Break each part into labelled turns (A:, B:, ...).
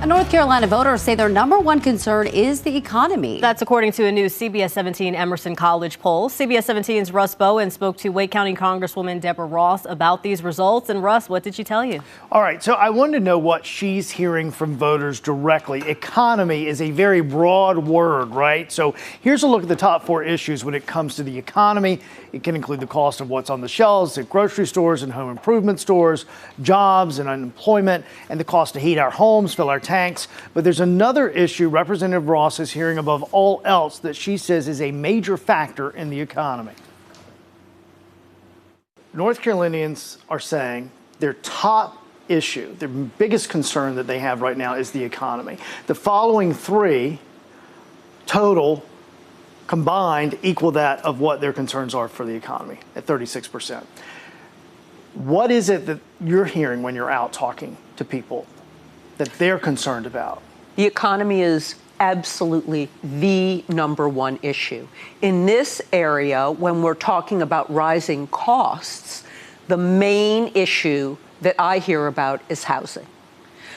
A: North Carolina voters say their number one concern is the economy.
B: That's according to a new CBS 17 Emerson College poll. CBS 17's Russ Bowen spoke to Wake County Congresswoman Deborah Ross about these results. And Russ, what did she tell you?
C: All right, so I wanted to know what she's hearing from voters directly. Economy is a very broad word, right? So here's a look at the top 4 issues when it comes to the economy. It can include the cost of what's on the shelves at grocery stores and home improvement stores, jobs and unemployment, and the cost to heat our homes, fill our tanks. But there's another issue Representative Ross is hearing above all else that she says is a major factor in the economy. North Carolinians are saying their top issue, their biggest concern that they have right now is the economy. The following 3 total combined equal that of what their concerns are for the economy at 36%. What is it that you're hearing when you're out talking to people that they're concerned about?
D: The economy is absolutely the number one issue. In this area, when we're talking about rising costs, the main issue that I hear about is housing.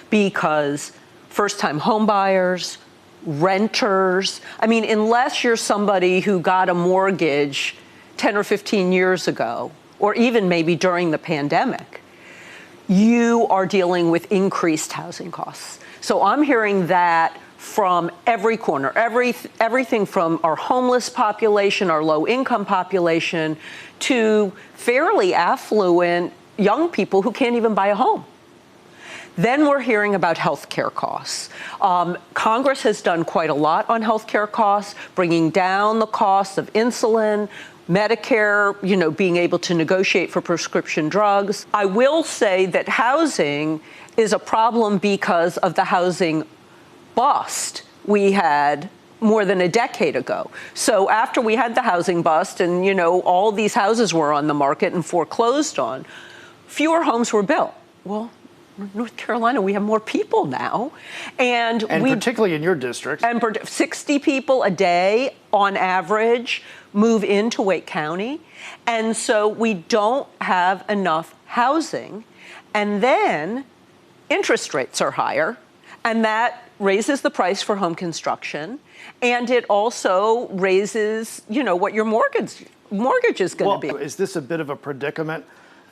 D: Because first-time home buyers, renters, I mean, unless you're somebody who got a mortgage 10 or 15 years ago, or even maybe during the pandemic, you are dealing with increased housing costs. So I'm hearing that from every corner, everything from our homeless population, our low-income population, to fairly affluent young people who can't even buy a home. Then we're hearing about healthcare costs. Congress has done quite a lot on healthcare costs, bringing down the cost of insulin, Medicare, being able to negotiate for prescription drugs. I will say that housing is a problem because of the housing bust we had more than a decade ago. So after we had the housing bust and, all these houses were on the market and foreclosed on, fewer homes were built. Well, North Carolina, we have more people now. And
C: particularly in your district.
D: And 60 people a day on average move into Wake County. And so we don't have enough housing. And then interest rates are higher. And that raises the price for home construction. And it also raises, what your mortgage is going to be.
C: Is this a bit of a predicament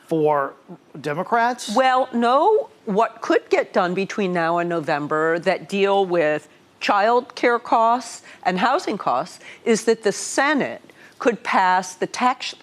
C: for Democrats?
D: Well, no. What could get done between now and November that deal with child care costs and housing costs is that the Senate could pass the tax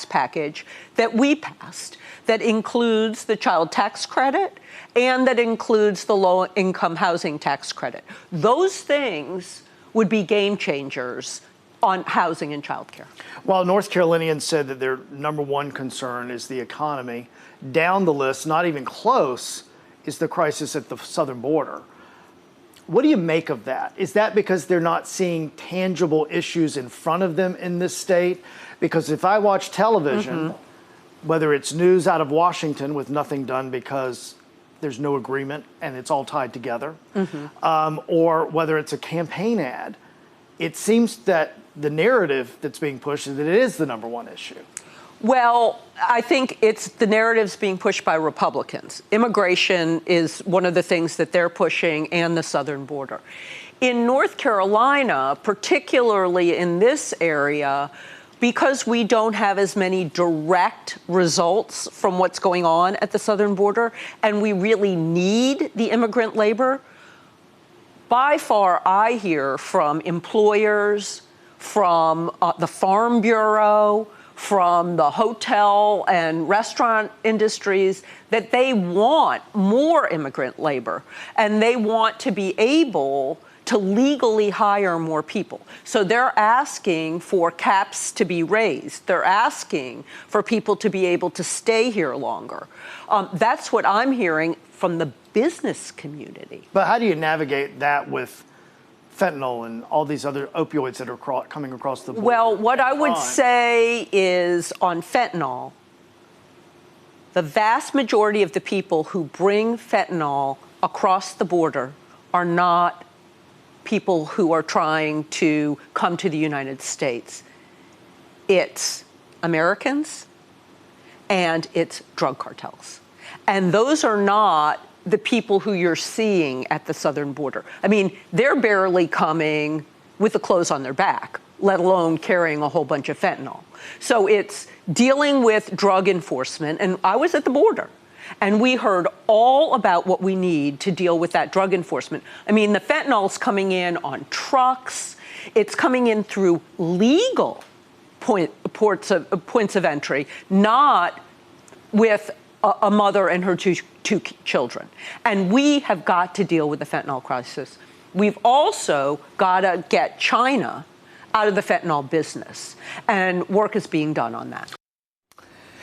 D: package that we passed that includes the child tax credit and that includes the low-income housing tax credit. Those things would be game changers on housing and childcare.
C: While North Carolinians said that their number one concern is the economy, down the list, not even close, is the crisis at the southern border. What do you make of that? Is that because they're not seeing tangible issues in front of them in this state? Because if I watch television, whether it's news out of Washington with nothing done because there's no agreement and it's all tied together, or whether it's a campaign ad, it seems that the narrative that's being pushed is that it is the number one issue.
D: Well, I think it's the narratives being pushed by Republicans. Immigration is one of the things that they're pushing, and the southern border. In North Carolina, particularly in this area, because we don't have as many direct results from what's going on at the southern border, and we really need the immigrant labor, by far I hear from employers, from the Farm Bureau, from the hotel and restaurant industries, that they want more immigrant labor and they want to be able to legally hire more people. So they're asking for caps to be raised. They're asking for people to be able to stay here longer. That's what I'm hearing from the business community.
C: But how do you navigate that with fentanyl and all these other opioids that are coming across the border?
D: Well, what I would say is on fentanyl, the vast majority of the people who bring fentanyl across the border are not people who are trying to come to the United States. It's Americans and it's drug cartels. And those are not the people who you're seeing at the southern border. I mean, they're barely coming with the clothes on their back, let alone carrying a whole bunch of fentanyl. So it's dealing with drug enforcement. And I was at the border, and we heard all about what we need to deal with that drug enforcement. I mean, the fentanyl's coming in on trucks. It's coming in through legal points of entry, not with a mother and her two children. And we have got to deal with the fentanyl crisis. We've also got to get China out of the fentanyl business, and work is being done on that.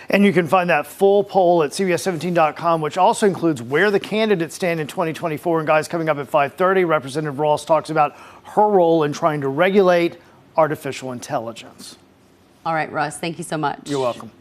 C: And you can find that full poll at CBS17.com, which also includes where the candidates stand in 2024. And guys, coming up at 5:30, Representative Ross talks about her role in trying to regulate artificial intelligence.
A: All right, Russ, thank you so much.
C: You're welcome.